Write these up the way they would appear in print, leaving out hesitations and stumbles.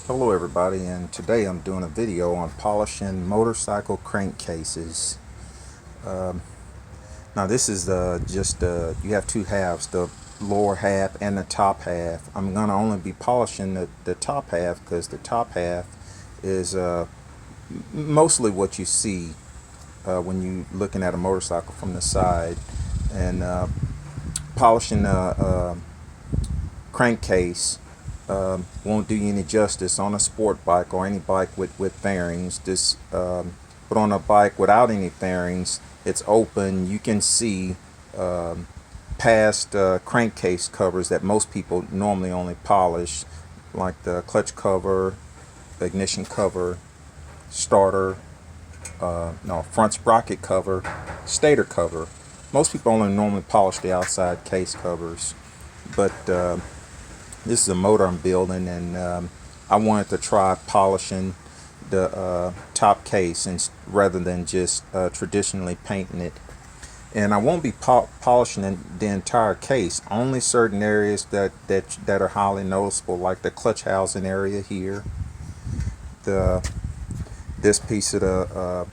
Hello everybody, and today I'm doing a video on polishing motorcycle crankcases. Now this is you have two halves, the lower half and the top half. I'm going to only be polishing the top half because the top half is mostly what you see when you're looking at a motorcycle from the side. And polishing the crankcase won't do you any justice on a sport bike or any bike with fairings. But on a bike without any fairings, it's open. You can see past crankcase covers that most people normally only polish, like the clutch cover, the ignition cover, starter, no, front sprocket cover, stator cover. Most people only normally polish the outside case covers, but this is a motor I'm building, and I wanted to try polishing the top case rather than just traditionally painting it. And I won't be polishing the entire case, only certain areas that are highly noticeable, like the clutch housing area here, this piece of the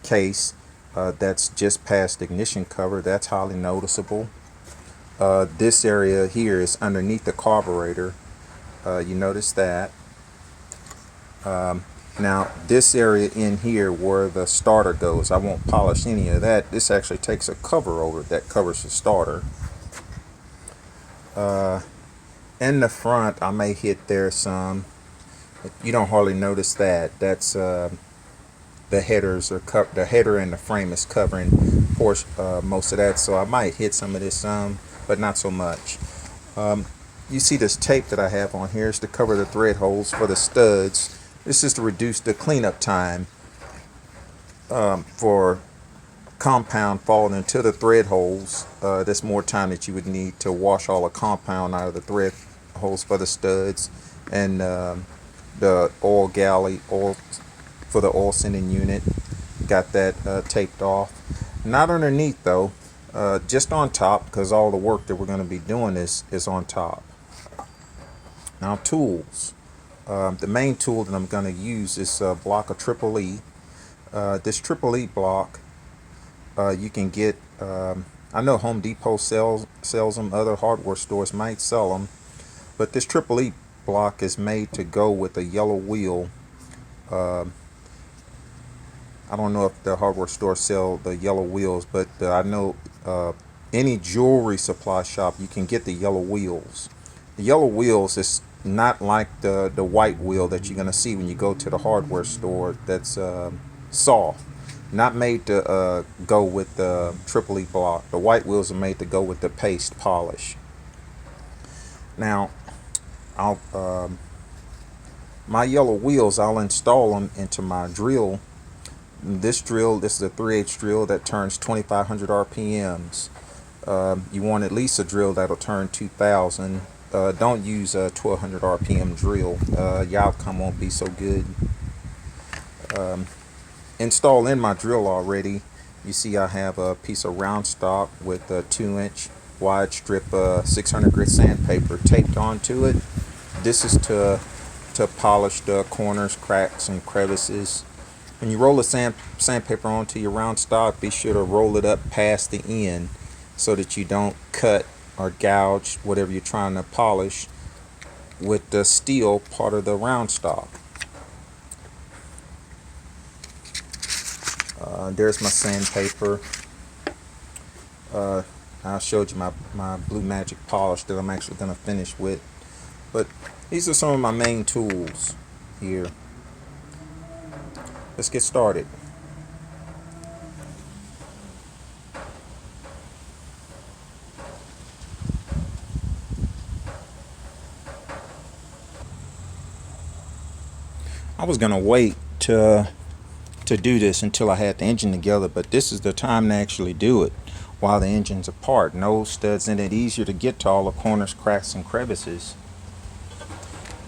case that's just past ignition cover, that's highly noticeable. This area here is underneath the carburetor. You notice that. Now this area in here where the starter goes, I won't polish any of that. This actually takes a cover over it that covers the starter. In the front, I may hit there some. You don't hardly notice that. That's the headers are the header and the frame is covering most of that, so I might hit some of this some, but not so much. You see this tape that I have on here is to cover the thread holes for the studs. This is to reduce the cleanup time for compound falling into the thread holes. That's more time that you would need to wash all the compound out of the thread holes for the studs, and the oil galley, oil for the oil sending unit. Got that taped off. Not underneath though, just on top, because all the work that we're going to be doing is on top. Now tools. The main tool that I'm going to use is a block of Triple E. This Triple E block you can get, I know Home Depot sells them, other hardware stores might sell them, but this Triple E block is made to go with a yellow wheel. I don't know if the hardware stores sell the yellow wheels, but I know any jewelry supply shop you can get the yellow wheels. The yellow wheels is not like the white wheel that you're going to see when you go to the hardware store. That's soft, not made to go with the Triple E block. The white wheels are made to go with the paste polish. Now my yellow wheels, I'll install them into my drill. This is a 3/8 drill that turns 2,500 RPMs. You want at least a drill that'll turn 2,000. Don't use a 1,200 RPM drill. Your outcome won't be so good. Installed in my drill already, you see I have a piece of round stock with a 2-inch wide strip 600 grit sandpaper taped onto it. This is to polish the corners, cracks, and crevices. When you roll the sandpaper onto your round stock, be sure to roll it up past the end so that you don't cut or gouge whatever you're trying to polish with the steel part of the round stock. There's my sandpaper. I showed you my Blue Magic polish that I'm actually going to finish with. But these are some of my main tools here. Let's get started. I was gonna wait to do this until I had the engine together, but this is the time to actually do it while the engine's apart. No studs in it, easier to get to all the corners, cracks, and crevices.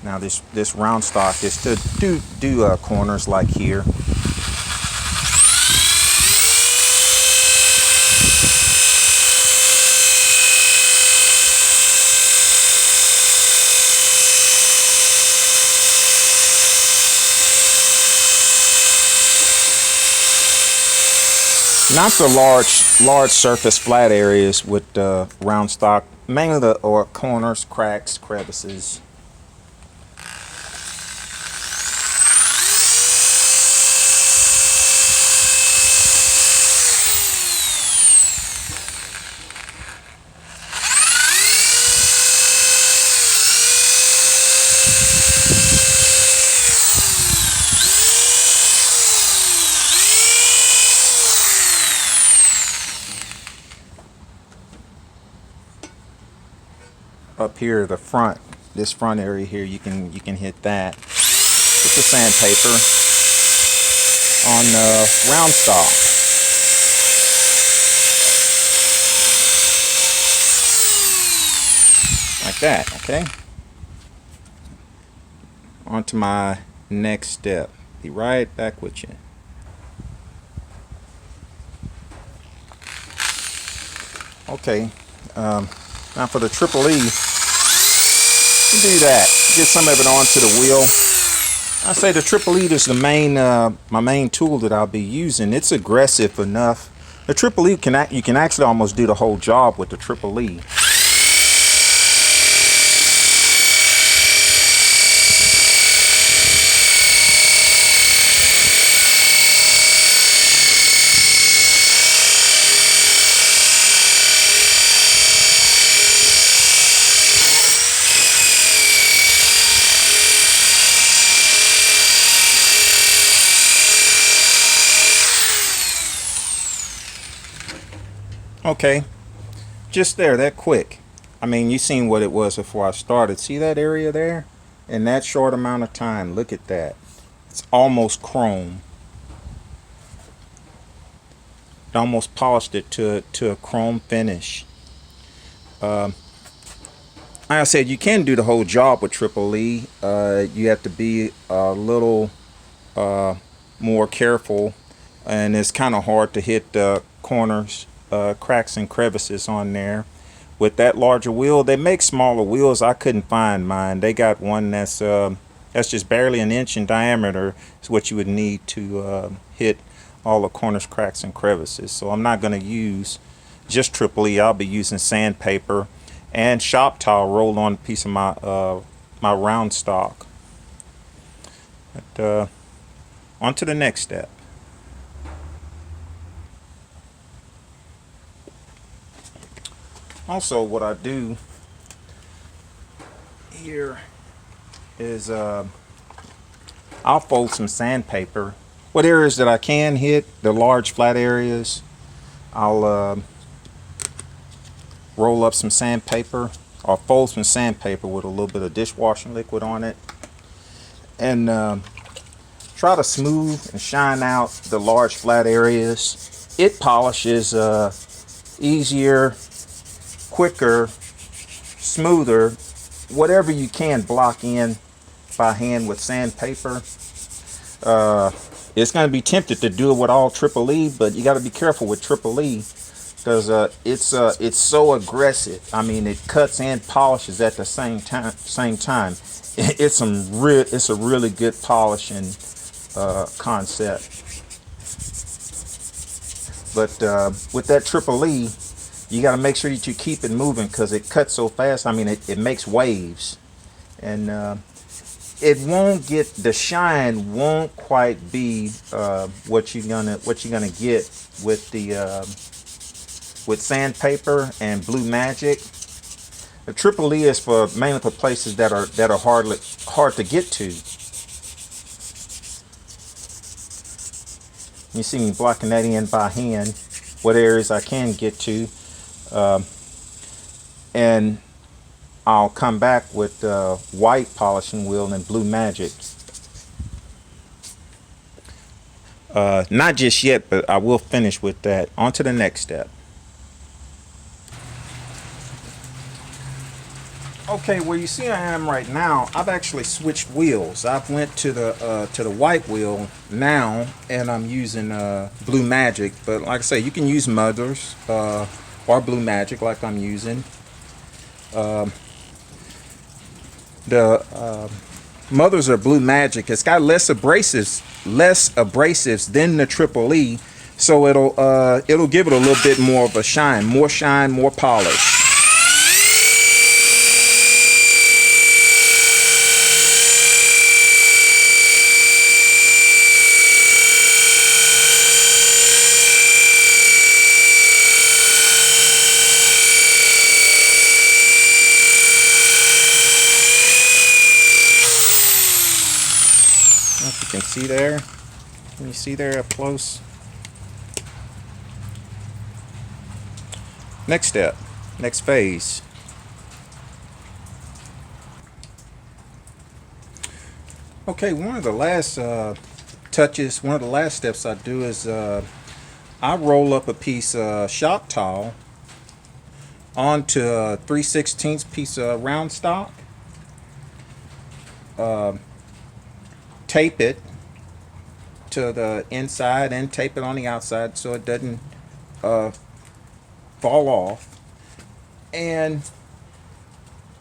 Now this round stock is to do corners like here. Not the large surface flat areas with round stock, mainly the or corners, cracks, crevices. Up here, the front, this front area here, you can hit that with the sandpaper on round stock. Like that, okay? On to my next step. Be right back with you. Okay, now for the Triple E, you do that. Get some of it onto the wheel. I say the Triple E is the main, my main tool that I'll be using. It's aggressive enough. The Triple E you can actually almost do the whole job with the Triple E. Okay, just there, that quick. I mean, you seen what it was before I started. See that area there? In that short amount of time, look at that. It's almost chrome. It almost polished it to a chrome finish. Like I said, you can do the whole job with Triple E. You have to be a little more careful, and it's kind of hard to hit the corners, cracks and crevices on there. With that larger wheel, they make smaller wheels. I couldn't find mine. They got one that's just barely an inch in diameter. Is what you would need to hit all the corners, cracks, and crevices. So I'm not going to use just Triple E. I'll be using sandpaper and shop towel rolled on a piece of my round stock. But, on to the next step. Also, what I do here is I'll fold some sandpaper. What areas that I can hit, the large flat areas, I'll roll up some sandpaper or fold some sandpaper with a little bit of dishwashing liquid on it, and try to smooth and shine out the large flat areas. It polishes easier, quicker, smoother, whatever you can block in by hand with sandpaper. It's going to be tempted to do it with all Triple E, but you got to be careful with Triple E because it's so aggressive. I mean, it cuts and polishes at the same time. It's a really good polishing concept. But with that Triple E, you got to make sure that you keep it moving because it cuts so fast. I mean, it makes waves, and it won't get, the shine won't quite be what you're gonna get with the with sandpaper and Blue Magic. The Triple E is mainly for places that are hard to get to. You see me blocking that in by hand, what areas I can get to. And I'll come back with white polishing wheel and Blue Magic. Not just yet, but I will finish with that. On to the next step. Okay, where you see I am right now, I've actually switched wheels. I've went to the white wheel now, and I'm using Blue Magic. But like I say, you can use Mothers or Blue Magic like I'm using. The Mothers or Blue Magic, it's got less abrasives than the Triple E, So it'll give it a little bit more of a shine, more polish. I don't know if you can see there. Can you see there up close? Next step, next phase. Okay, one of the last touches, one of the last steps I do is I roll up a piece of shop towel onto a 3/16 piece of round stock. Tape it to the inside and tape it on the outside so it doesn't fall off, and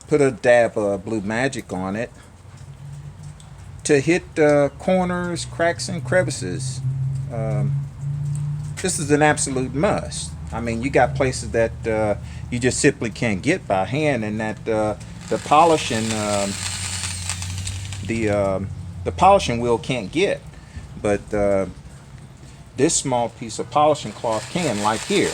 put a dab of blue magic on it to hit corners, cracks, and crevices. This is an absolute must. I mean, you got places that you just simply can't get by hand, and that the polishing the polishing wheel can't get, but this small piece of polishing cloth can, like here.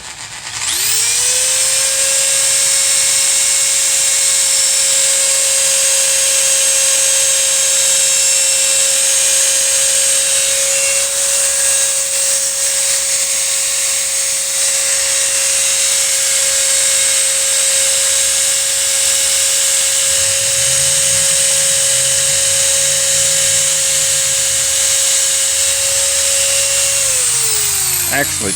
Actually,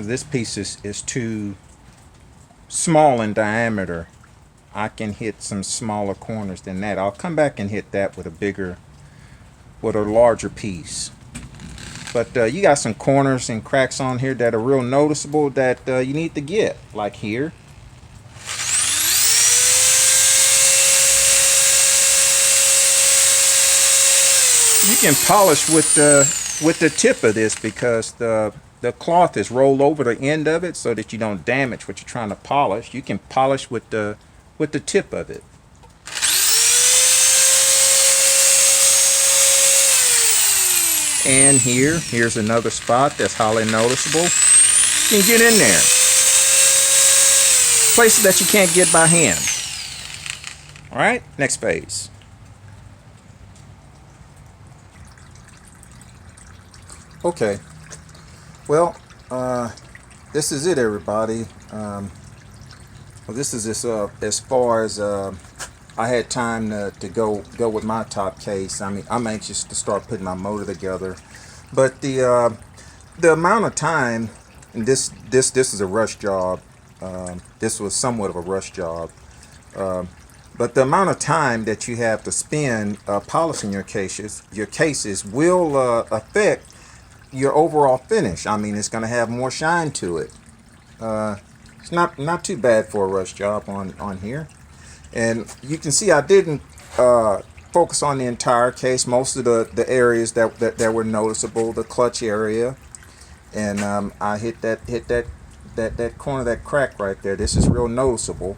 this piece is too small in diameter. I can hit some smaller corners than that. I'll come back and hit that with a larger piece. But you got some corners and cracks on here that are real noticeable that you need to get, like here. You can polish with the tip of this, because the cloth is rolled over the end of it so that you don't damage what you're trying to polish. You can polish with the tip of it. And here's another spot that's highly noticeable. You can get in there. Places that you can't get by hand. All right, next phase. Okay, well, this is it, everybody. Well, this is as far as I had time to go with my top case. I mean, I'm anxious to start putting my motor together, but the amount of time, and this is a rush job. This was somewhat of a rush job, but the amount of time that you have to spend polishing your cases will affect your overall finish. I mean, it's going to have more shine to it. It's not too bad for a rush job on here. And you can see I didn't focus on the entire case. Most of the areas that were noticeable, the clutch area, and I hit that corner, that crack right there. This is real noticeable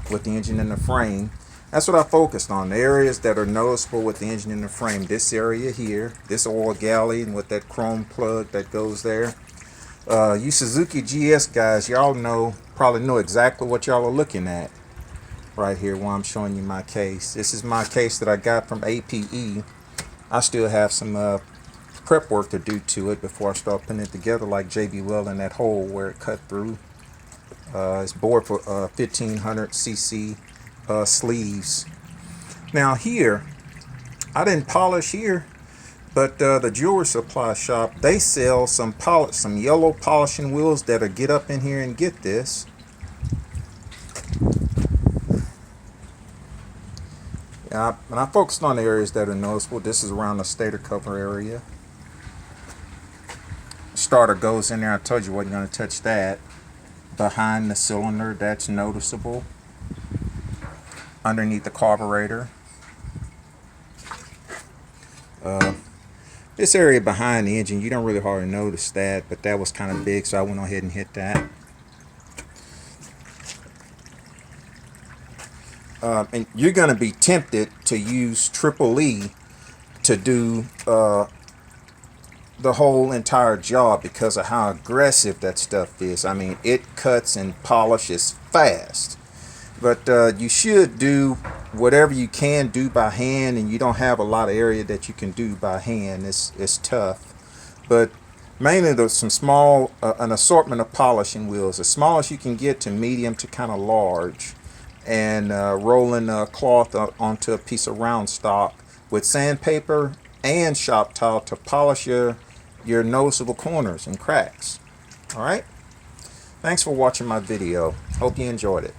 with the engine and the frame. That's what I focused on, the areas that are noticeable with the engine and the frame. This area here, this oil galley, and with that chrome plug that goes there. You Suzuki GS guys, y'all probably know exactly what y'all are looking at right here while I'm showing you my case. This is my case that I got from APE. I still have some prep work to do to it before I start putting it together, like JB Welding that hole where it cut through. It's bored for 1500 cc sleeves. Now here, I didn't polish here, but the jewelry supply shop, they sell some yellow polishing wheels that'll get up in here and get this. Yeah, and I focused on the areas that are noticeable. This is around the stator cover area. Starter goes in there. I told you I wasn't going to touch that. Behind the cylinder, that's noticeable. Underneath the carburetor. This area behind the engine, you don't really hardly notice that, but that was kind of big, so I went ahead and hit that. And you're going to be tempted to use Triple E to do the whole entire job because of how aggressive that stuff is. I mean, it cuts and polishes fast. But you should do whatever you can do by hand, and you don't have a lot of area that you can do by hand. It's tough. But mainly there's some small, an assortment of polishing wheels, as small as you can get to medium to kind of large, and rolling a cloth onto a piece of round stock with sandpaper and shop towel to polish your noticeable corners and cracks. All right. Thanks for watching my video. Hope you enjoyed it.